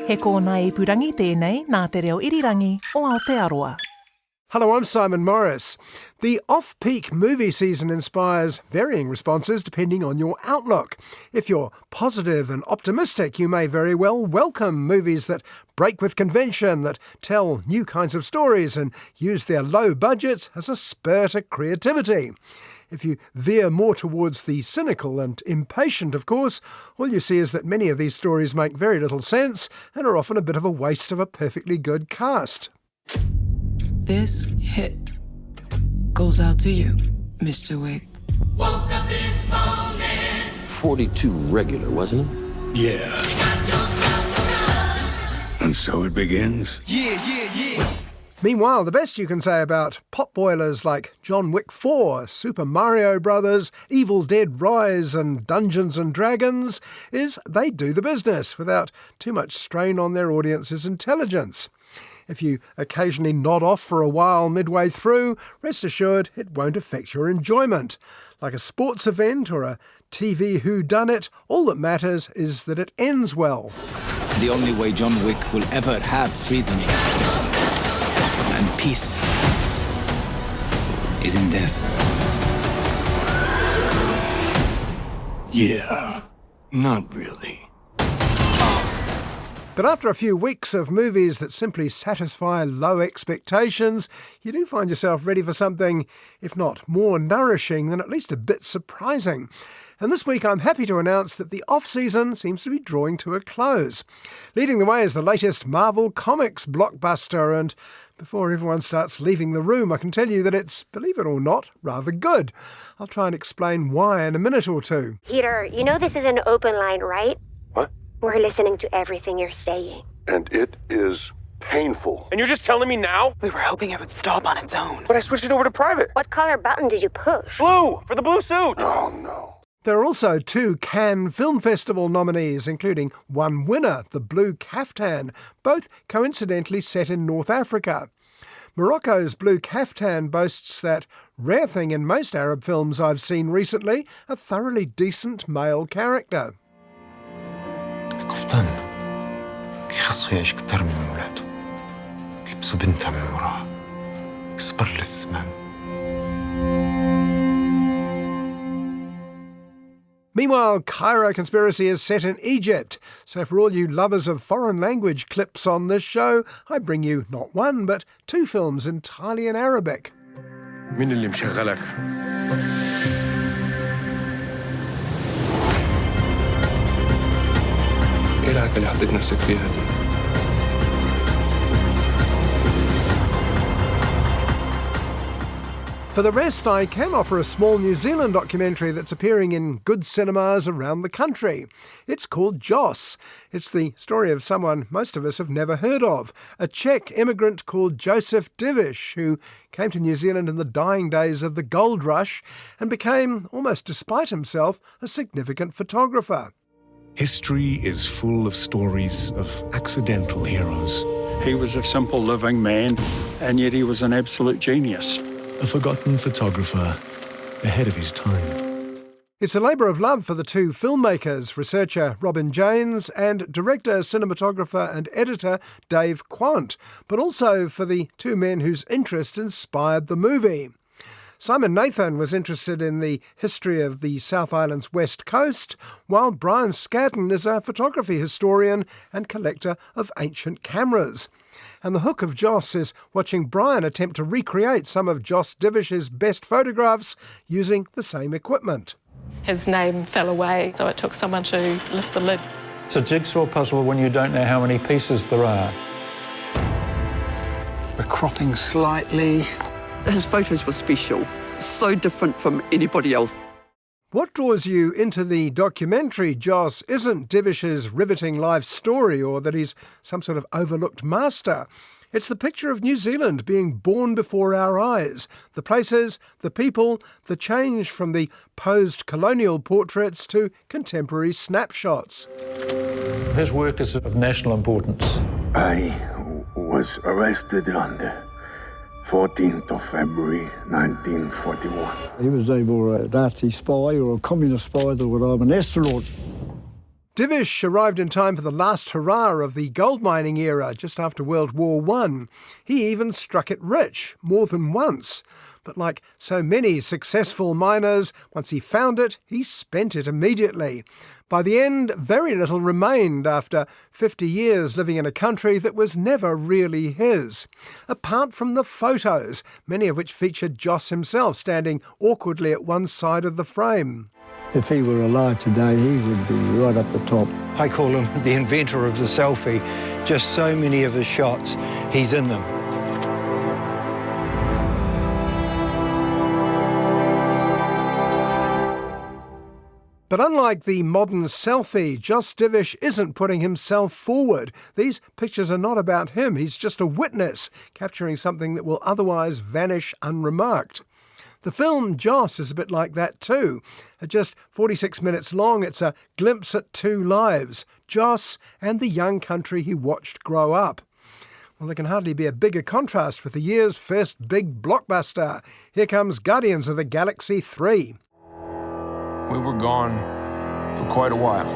He kōna ipurangi tēnei nā te reo irirangi o Aotearoa. Hello, I'm Simon Morris. The off-peak movie season inspires varying responses depending on your outlook. If you're positive and optimistic, you may very well welcome movies that break with convention, that tell new kinds of stories and use their low budgets as a spur to creativity. If you veer more towards the cynical and impatient, of course, all you see is that many of these stories make very little sense and are often a bit of a waste of a perfectly good cast. This hit goes out to you, Mr. Wick. Woke up this morning. 42 regular, wasn't it? Yeah. And so it begins. Yeah. Meanwhile, the best you can say about potboilers like John Wick 4, Super Mario Bros., Evil Dead Rise and Dungeons & Dragons is they do the business without too much strain on their audience's intelligence. If you occasionally nod off for a while midway through, rest assured it won't affect your enjoyment. Like a sports event or a TV whodunit, all that matters is that it ends well. The only way John Wick will ever have freedom and peace is in death. Yeah. Not really. But after a few weeks of movies that simply satisfy low expectations, you do find yourself ready for something, if not more nourishing, then at least a bit surprising. And this week I'm happy to announce that the off-season seems to be drawing to a close. Leading the way is the latest Marvel Comics blockbuster, and before everyone starts leaving the room, I can tell you that it's, believe it or not, rather good. I'll try and explain why in a minute or two. Peter, you know this is an open line, right? What? We're listening to everything you're saying. And it is painful. And you're just telling me now? We were hoping it would stop on its own. But I switched it over to private. What color button did you push? Blue! For the blue suit! Oh, no. There are also 2 Cannes Film Festival nominees, including one winner, The Blue Caftan, both coincidentally set in North Africa. Morocco's Blue Caftan boasts that rare thing in most Arab films I've seen recently, a thoroughly decent male character. القفطان كيخصو يعيش كتر من ولادو تلبسو بنتها من وراه يصبر للزمان. Meanwhile, Cairo Conspiracy is set in Egypt, so for all you lovers of foreign language clips on this show, I bring you not one but 2 films entirely in Arabic. مين اللي مشغلك؟ ايه العكة اللي حطيت نفسك فيها دي؟ For the rest, I can offer a small New Zealand documentary that's appearing in good cinemas around the country. It's called Joss. It's the story of someone most of us have never heard of, a Czech immigrant called Joseph Divish, who came to New Zealand in the dying days of the gold rush and became, almost despite himself, a significant photographer. History is full of stories of accidental heroes. He was a simple living man, and yet he was an absolute genius. A forgotten photographer ahead of his time. It's a labour of love for the 2 filmmakers, researcher Robin Janes and director, cinematographer and editor Dave Quant, but also for the 2 men whose interest inspired the movie. Simon Nathan was interested in the history of the South Island's west coast, while Brian Scadden is a photography historian and collector of ancient cameras. And the hook of Joss is watching Brian attempt to recreate some of Joss Divish's best photographs using the same equipment. His name fell away, so it took someone to lift the lid. It's a jigsaw puzzle when you don't know how many pieces there are. We're cropping slightly. His photos were special, so different from anybody else. What draws you into the documentary Joss isn't Divish's riveting life story or that he's some sort of overlooked master. It's the picture of New Zealand being born before our eyes, the places, the people, the change from the posed colonial portraits to contemporary snapshots. His work is of national importance. I was arrested on the 14th of February, 1941. He was either a Nazi spy or a communist spy that would have an astronaut. Divish arrived in time for the last hurrah of the gold mining era just after World War I. He even struck it rich, more than once. But like so many successful miners, once he found it, he spent it immediately. By the end, very little remained after 50 years living in a country that was never really his. Apart from the photos, many of which featured Joss himself standing awkwardly at one side of the frame. If he were alive today, he would be right up the top. I call him the inventor of the selfie. Just so many of his shots, he's in them. But unlike the modern selfie, Joss Divish isn't putting himself forward. These pictures are not about him. He's just a witness, capturing something that will otherwise vanish unremarked. The film Joss is a bit like that too. At just 46 minutes long, it's a glimpse at two lives, Joss and the young country he watched grow up. Well, there can hardly be a bigger contrast with the year's first big blockbuster. Here comes Guardians of the Galaxy 3. We were gone for quite a while.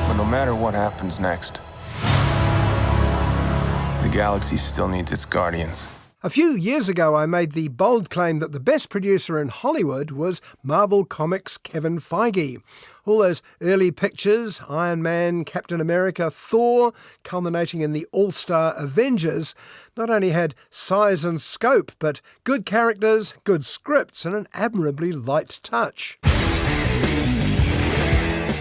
But no matter what happens next, the galaxy still needs its guardians. A few years ago, I made the bold claim that the best producer in Hollywood was Marvel Comics' Kevin Feige. All those early pictures, Iron Man, Captain America, Thor, culminating in the all-star Avengers, not only had size and scope, but good characters, good scripts, and an admirably light touch.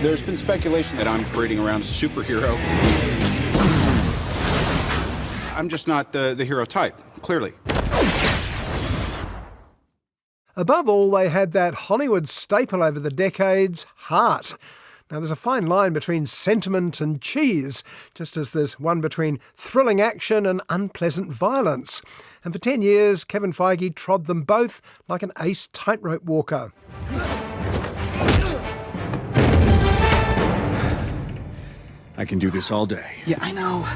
There's been speculation that I'm parading around as a superhero. I'm just not the hero type, clearly. Above all, they had that Hollywood staple over the decades, heart. Now, there's a fine line between sentiment and cheese, just as there's one between thrilling action and unpleasant violence. And for 10 years, Kevin Feige trod them both like an ace tightrope walker. I can do this all day. Yeah, I know.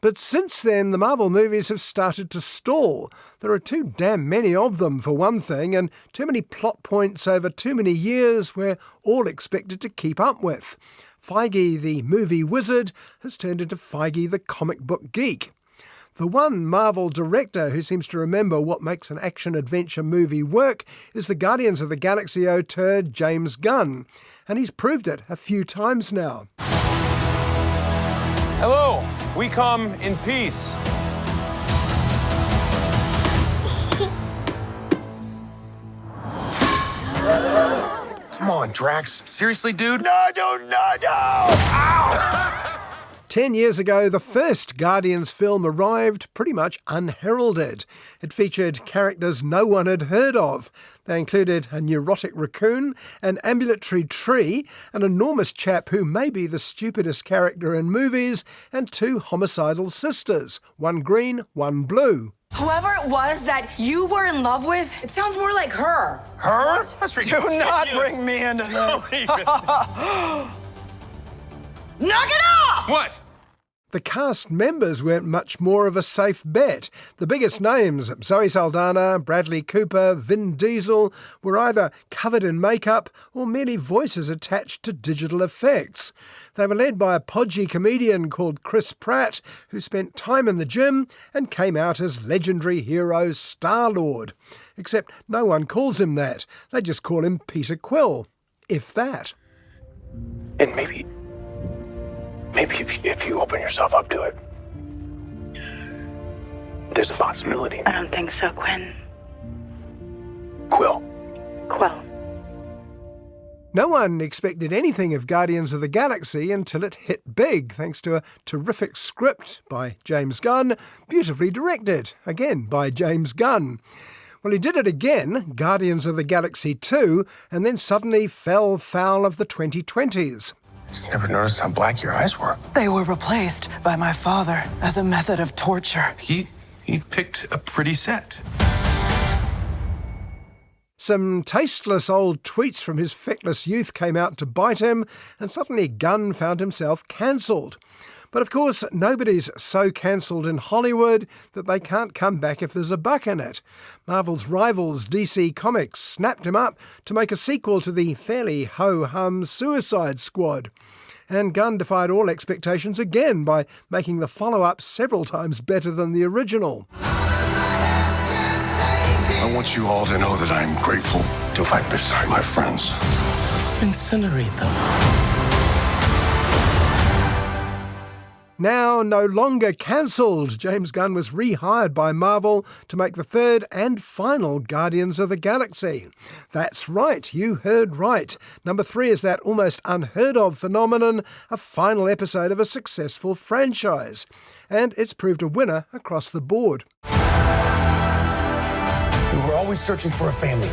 But since then, the Marvel movies have started to stall. There are too damn many of them, for one thing, and too many plot points over too many years we're all expected to keep up with. Feige, the movie wizard, has turned into Feige, the comic book geek. The one Marvel director who seems to remember what makes an action-adventure movie work is the Guardians of the Galaxy auteur James Gunn, and he's proved it a few times now. Hello, we come in peace. Come on, Drax. Seriously, dude? No! Ow! 10 years ago, the first Guardians film arrived pretty much unheralded. It featured characters no one had heard of. They included a neurotic raccoon, an ambulatory tree, an enormous chap who may be the stupidest character in movies, and two homicidal sisters, one green, one blue. Whoever it was that you were in love with, it sounds more like her. Her? That's ridiculous. Do not bring me into this. Knock it off! What? The cast members weren't much more of a safe bet. The biggest names, Zoe Saldana, Bradley Cooper, Vin Diesel, were either covered in makeup or merely voices attached to digital effects. They were led by a podgy comedian called Chris Pratt, who spent time in the gym and came out as legendary hero Star-Lord. Except no one calls him that. They just call him Peter Quill, if that. And maybe if you open yourself up to it, there's a possibility. I don't think so, Quinn. Quill. No one expected anything of Guardians of the Galaxy until it hit big, thanks to a terrific script by James Gunn, beautifully directed, again by James Gunn. Well, he did it again, Guardians of the Galaxy 2, and then suddenly fell foul of the 2020s. Just never noticed how black your eyes were. They were replaced by my father as a method of torture. He picked a pretty set. Some tasteless old tweets from his feckless youth came out to bite him, and suddenly Gunn found himself cancelled. But of course, nobody's so cancelled in Hollywood that they can't come back if there's a buck in it. Marvel's rivals DC Comics snapped him up to make a sequel to the fairly ho-hum Suicide Squad. And Gunn defied all expectations again by making the follow-up several times better than the original. I want you all to know that I'm grateful to fight beside my friends. Incinerate them. Now no longer cancelled, James Gunn was rehired by Marvel to make the third and final Guardians of the Galaxy. That's right, you heard right. Number 3 is that almost unheard of phenomenon, a final episode of a successful franchise. And it's proved a winner across the board. We were always searching for a family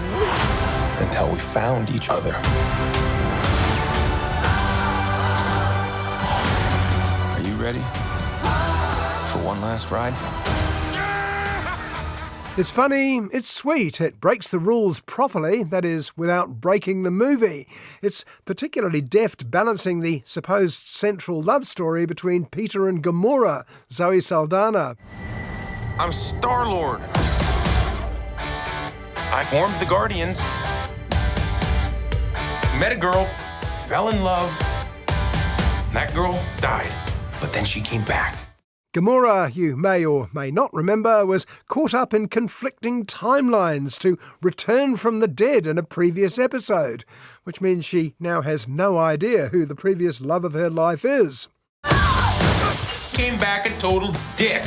until we found each other. Are you ready for one last ride? It's funny, it's sweet, it breaks the rules properly, that is, without breaking the movie. It's particularly deft balancing the supposed central love story between Peter and Gamora, Zoe Saldana. I'm Star-Lord. I formed the Guardians. Met a girl, fell in love. That girl died, but then she came back. Gamora, you may or may not remember, was caught up in conflicting timelines to return from the dead in a previous episode, which means she now has no idea who the previous love of her life is. Came back a total dick.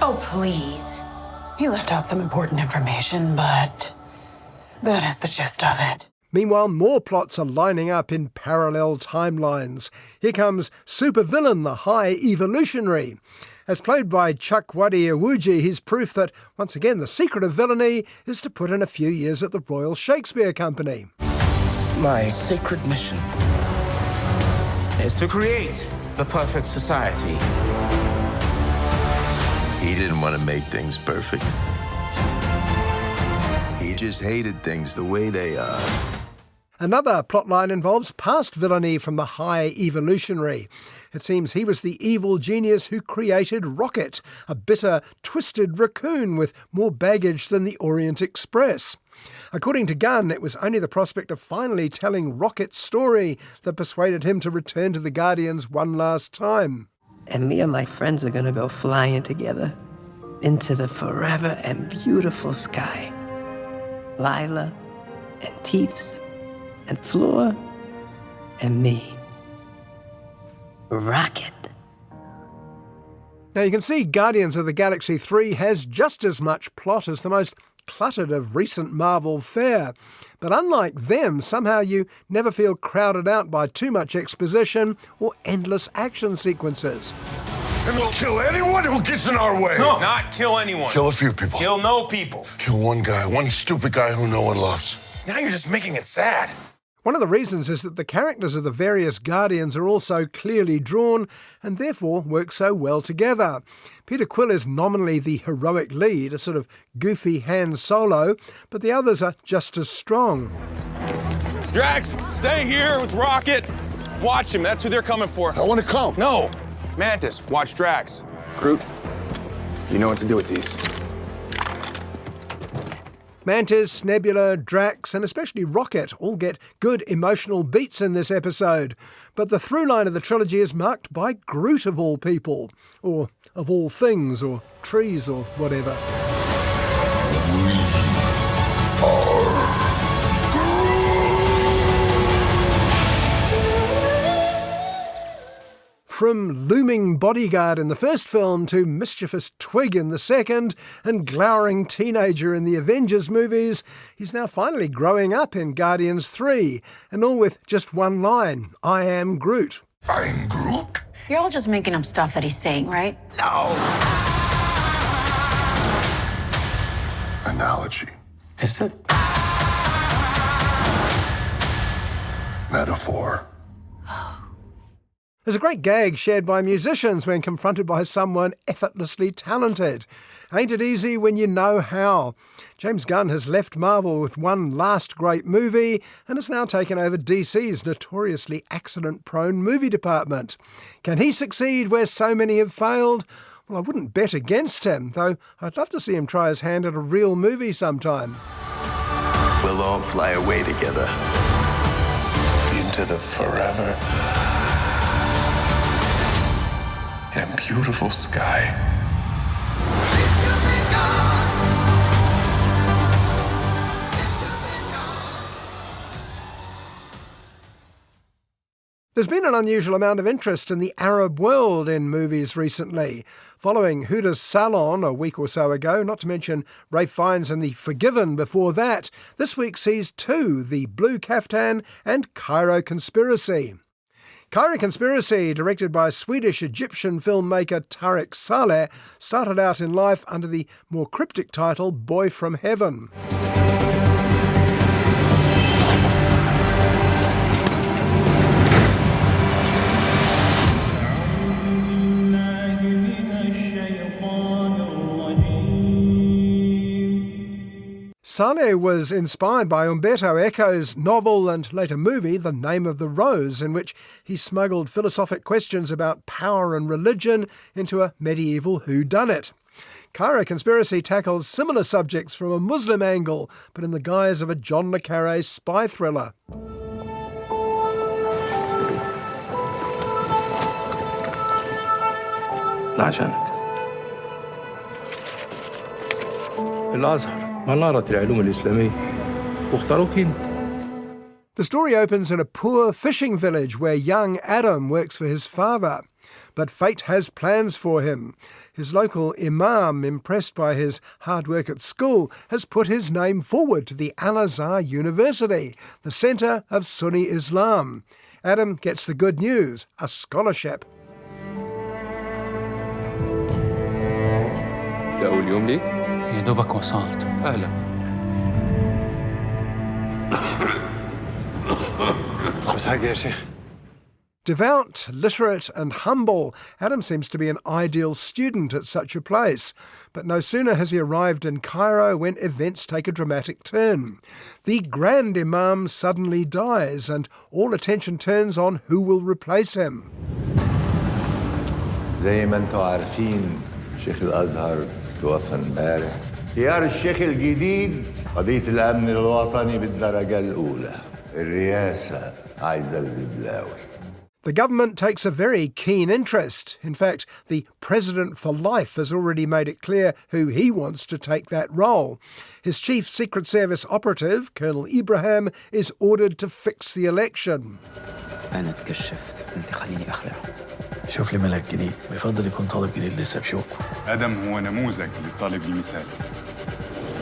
Oh, please. He left out some important information, but that is the gist of it. Meanwhile, more plots are lining up in parallel timelines. Here comes supervillain the High Evolutionary. As played by Chukwudi Iwuji, he's proof that, once again, the secret of villainy is to put in a few years at the Royal Shakespeare Company. My sacred mission is to create the perfect society. He didn't want to make things perfect. He just hated things the way they are. Another plotline involves past villainy from the High Evolutionary. It seems he was the evil genius who created Rocket, a bitter, twisted raccoon with more baggage than the Orient Express. According to Gunn, it was only the prospect of finally telling Rocket's story that persuaded him to return to the Guardians one last time. And me and my friends are gonna go flying together into the forever and beautiful sky. Lila and Teefs and Flora and me. Rocket. Now you can see Guardians of the Galaxy 3 has just as much plot as the most cluttered of recent Marvel fare. But unlike them, somehow you never feel crowded out by too much exposition or endless action sequences. And we'll kill anyone who gets in our way. No, not kill anyone. Kill a few people. Kill no people. Kill one guy, one stupid guy who no one loves. Now you're just making it sad. One of the reasons is that the characters of the various Guardians are all so clearly drawn and therefore work so well together. Peter Quill is nominally the heroic lead, a sort of goofy Han Solo, but the others are just as strong. Drax, stay here with Rocket. Watch him, that's who they're coming for. I want to come. No, Mantis, watch Drax. Groot, you know what to do with these. Mantis, Nebula, Drax, and especially Rocket all get good emotional beats in this episode. But the through line of the trilogy is marked by Groot of all people, or of all things, or trees, or whatever. From looming bodyguard in the first film to mischievous twig in the second and glowering teenager in the Avengers movies, he's now finally growing up in Guardians 3, and all with just one line, I am Groot. I am Groot? You're all just making up stuff that he's saying, right? No. Analogy. Is it? Metaphor. There's a great gag shared by musicians when confronted by someone effortlessly talented. Ain't it easy when you know how? James Gunn has left Marvel with one last great movie and has now taken over DC's notoriously accident-prone movie department. Can he succeed where so many have failed? Well, I wouldn't bet against him, though I'd love to see him try his hand at a real movie sometime. We'll all fly away together. Into the forever and beautiful sky. There's been an unusual amount of interest in the Arab world in movies recently. Following Huda's Salon a week or so ago, not to mention Ralph Fiennes and The Forgiven before that, this week sees two, The Blue Caftan and Cairo Conspiracy. Cairo Conspiracy, directed by Swedish-Egyptian filmmaker Tarek Saleh, started out in life under the more cryptic title Boy from Heaven. Saleh was inspired by Umberto Eco's novel and later movie The Name of the Rose, in which he smuggled philosophic questions about power and religion into a medieval whodunit. Cairo Conspiracy tackles similar subjects from a Muslim angle, but in the guise of a John le Carré spy thriller. لا عشانك الأزهر منارة العلوم الإسلامية واختاروك هنا. The story opens in a poor fishing village where young Adam works for his father. But fate has plans for him. His local imam, impressed by his hard work at school, has put his name forward to the Al-Azhar University, the centre of Sunni Islam. Adam gets the good news, a scholarship. ده أول يوم ليك؟ يا دوبك وصلت. أهلا. بس حاجة يا شيخ. Devout, literate and humble, Adam seems to be an ideal student at such a place. But no sooner has he arrived in Cairo when events take a dramatic turn. The Grand Imam suddenly dies and all attention turns on who will replace him. زي ما انتم عارفين شيخ الأزهر توفى امبارح. اختيار الشيخ الجديد قضية الأمن الوطني بالدرجة الأولى. الرئاسة عايزة الببلاوي. The government takes a very keen interest. In fact, the President for Life has already made it clear who he wants to take that role. His chief Secret Service operative, Colonel Ibrahim, is ordered to fix the election. أنا اتكشفت، أنت خليني أخلع. شوف لي ملك جديد، بيفضل يكون طالب جديد لسه بشوكه. آدم هو نموذج للطالب المثالي.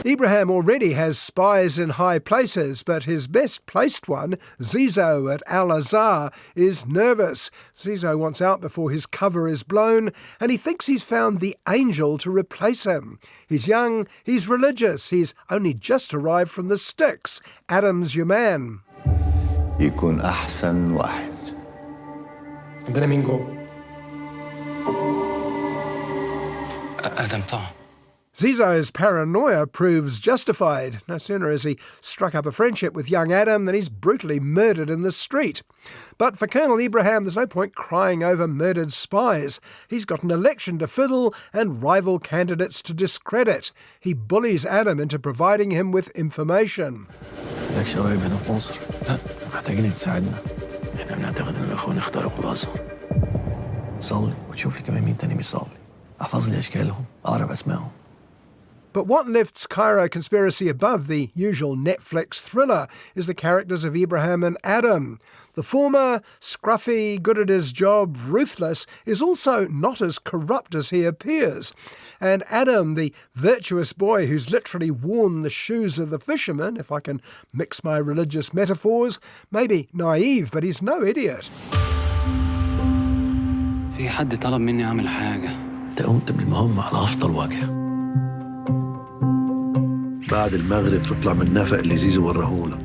Ibrahim already has spies in high places, but his best-placed one, Zizo at Al-Azhar, is nervous. Zizo wants out before his cover is blown, and he thinks he's found the angel to replace him. He's young, he's religious, he's only just arrived from the sticks. Adam's your man. يكون أحسن واحد. عندنا مين جوه؟ آدم طه. Zizo's paranoia proves justified. No sooner has he struck up a friendship with young Adam than he's brutally murdered in the street. But for Colonel Ibrahim, there's no point crying over murdered spies. He's got an election to fiddle and rival candidates to discredit. He bullies Adam into providing him with information. عندك شباب هنا في مصر؟ لا، محتاجين تساعدنا. احنا بنعتقد ان الاخوان اخترقوا الازهر. صلي وتشوفي كمان مين تاني بيصلي. احفظ لي اشكالهم، اعرف اسمائهم. But what lifts Cairo Conspiracy above the usual Netflix thriller is the characters of Ibrahim and Adam. The former, scruffy, good at his job, ruthless, is also not as corrupt as he appears. And Adam, the virtuous boy who's literally worn the shoes of the fisherman, if I can mix my religious metaphors, may be naive, but he's no idiot. في حد طلب مني أعمل حاجة. أنت قمت بالمهمة على أفضل وجه. بعد المغرب تطلع من النفق اللي زيزو ورهولك.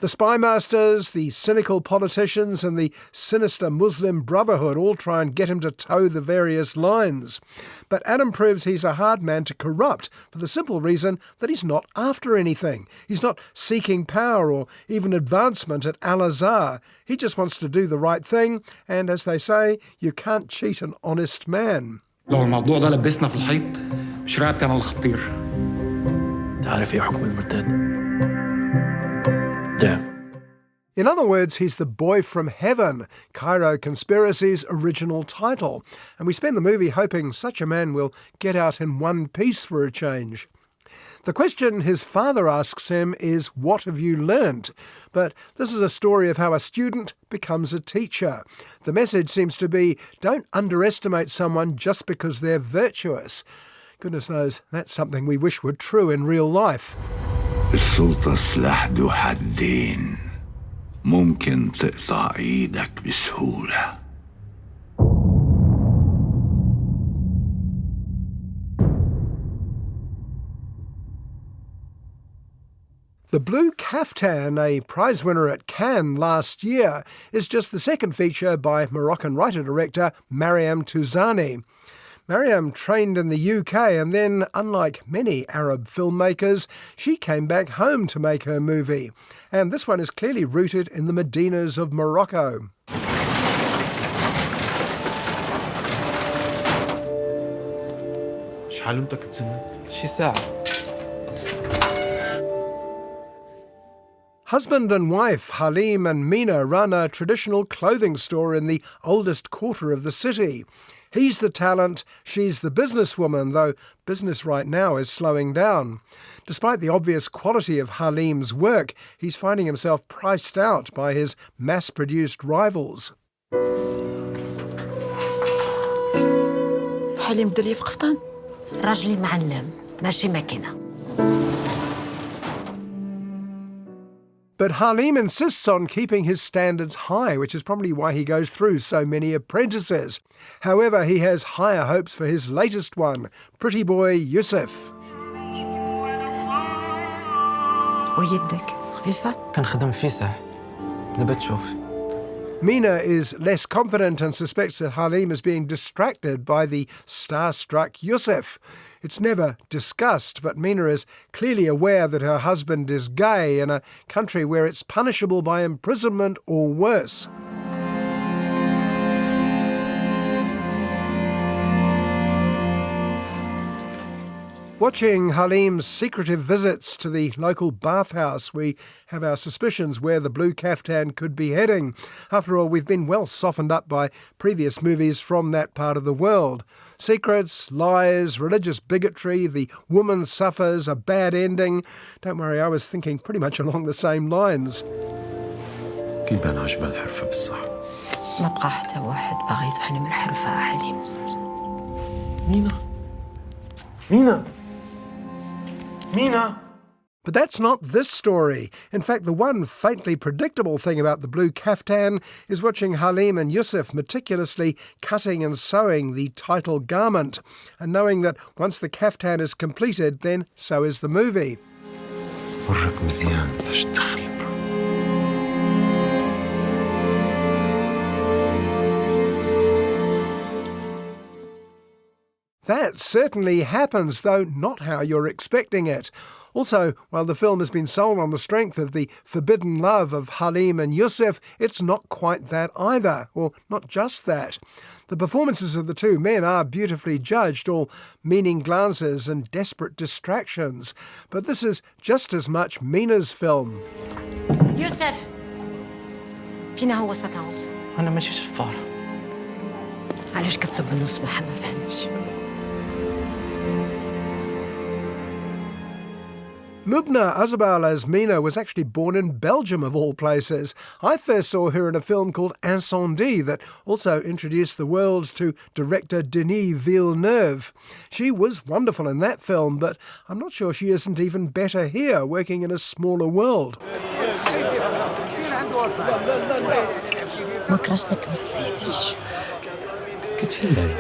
The spy masters, the cynical politicians and the sinister Muslim Brotherhood all try and get him to toe the various lines. But Adam proves he's a hard man to corrupt for the simple reason that he's not after anything. He's not seeking power or even advancement at Al-Azhar. He just wants to do the right thing, and as they say, you can't cheat an honest man. لو الموضوع ده لبسنا في الحيط مش رقبتي انا الخطير. تعرف ايه حكم المرتد؟ In other words, he's the boy from heaven, Cairo Conspiracy's original title, and we spend the movie hoping such a man will get out in one piece for a change. The question his father asks him is, "What have you learnt?" But this is a story of how a student becomes a teacher. The message seems to be, don't underestimate someone just because they're virtuous. Goodness knows, that's something we wish were true in real life. السلطة سلاح ذو حدين ممكن تقطع ايدك بسهولة. The Blue Caftan, a prize winner at Cannes last year, is just the second feature by Moroccan writer-director Mariam Touzani. Mariam trained in the UK and then, unlike many Arab filmmakers, she came back home to make her movie. And this one is clearly rooted in the Medinas of Morocco. شحال انت كتسنى؟ شي ساعة. Husband and wife Halim and Mina run a traditional clothing store in the oldest quarter of the city. He's the talent, she's the businesswoman, though business right now is slowing down. Despite the obvious quality of Halim's work, he's finding himself priced out by his mass-produced rivals. حليم ديري في قفطان راجلي معلم ماشي ماكينة. But Halim insists on keeping his standards high, which is probably why he goes through so many apprentices. However, he has higher hopes for his latest one, pretty boy Yusuf. ويدك خفيفة؟ كنخدم فيسح. دابا تشوف. Mina is less confident and suspects that Halim is being distracted by the starstruck Yusuf. It's never discussed, but Mina is clearly aware that her husband is gay in a country where it's punishable by imprisonment or worse. Watching Halim's secretive visits to the local bathhouse, we have our suspicions where the Blue Caftan could be heading. After all, we've been well softened up by previous movies from that part of the world. Secrets, lies, religious bigotry, the woman suffers, a bad ending. Don't worry, I was thinking pretty much along the same lines. كيبان عجبها الحرفة بالصح. ما بقى حتى واحد باغي يتعلم الحرفة حليم. مينا. But that's not this story. In fact, the one faintly predictable thing about the Blue Caftan is watching Halim and Yusuf meticulously cutting and sewing the title garment, and knowing that once the caftan is completed, then so is the movie. ورك مزيان فاش تدخل. That certainly happens, though not how you're expecting it. Also, while the film has been sold on the strength of the forbidden love of Halim and Yusuf, it's not quite that either, or not just that. The performances of the two men are beautifully judged, all meaning glances and desperate distractions. But this is just as much Mina's film. يوسف فينا هو ستعود؟ أنا ماشي شفار. علاش كتطلب النص ما فهمتش. Lubna Azabal as Mina was actually born in Belgium, of all places. I first saw her in a film called Incendie that also introduced the world to director Denis Villeneuve. She was wonderful in that film, but I'm not sure she isn't even better here, working in a smaller world. ما كرهتك ما تسيقش. كتفلل.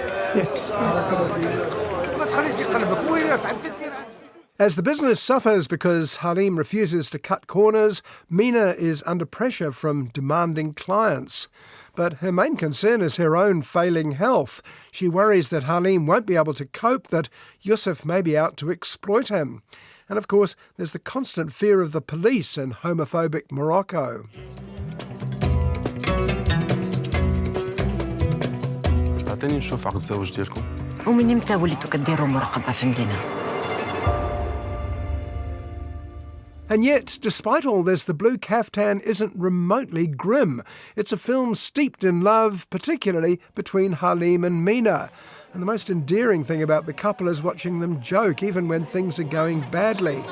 As the business suffers because Halim refuses to cut corners, Mina is under pressure from demanding clients. But her main concern is her own failing health. She worries that Halim won't be able to cope, that Yusuf may be out to exploit him. And of course, there's the constant fear of the police in homophobic Morocco. عطيني نشوف عقد الزواج ديالكم. ومن امتى وليتوا كديروا مراقبة في المدينة؟ And yet, despite all this, The Blue Caftan isn't remotely grim. It's a film steeped in love, particularly between Halim and Mina. And the most endearing thing about the couple is watching them joke, even when things are going badly.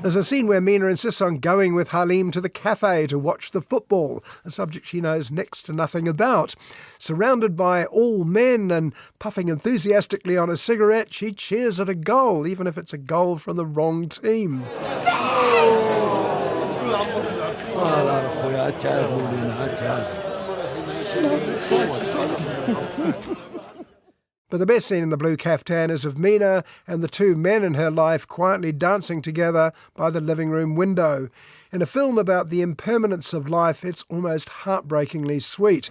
There's a scene where Mina insists on going with Halim to the cafe to watch the football, a subject she knows next to nothing about. Surrounded by all men and puffing enthusiastically on a cigarette, she cheers at a goal, even if it's a goal from the wrong team. But the best scene in The Blue Caftan is of Mina and the two men in her life quietly dancing together by the living room window. In a film about the impermanence of life, it's almost heartbreakingly sweet.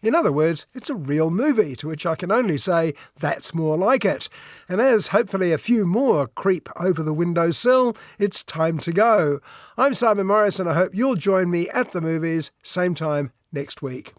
In other words, it's a real movie, to which I can only say that's more like it. And as hopefully a few more creep over the windowsill, it's time to go. I'm Simon Morris, and I hope you'll join me at the movies, same time next week.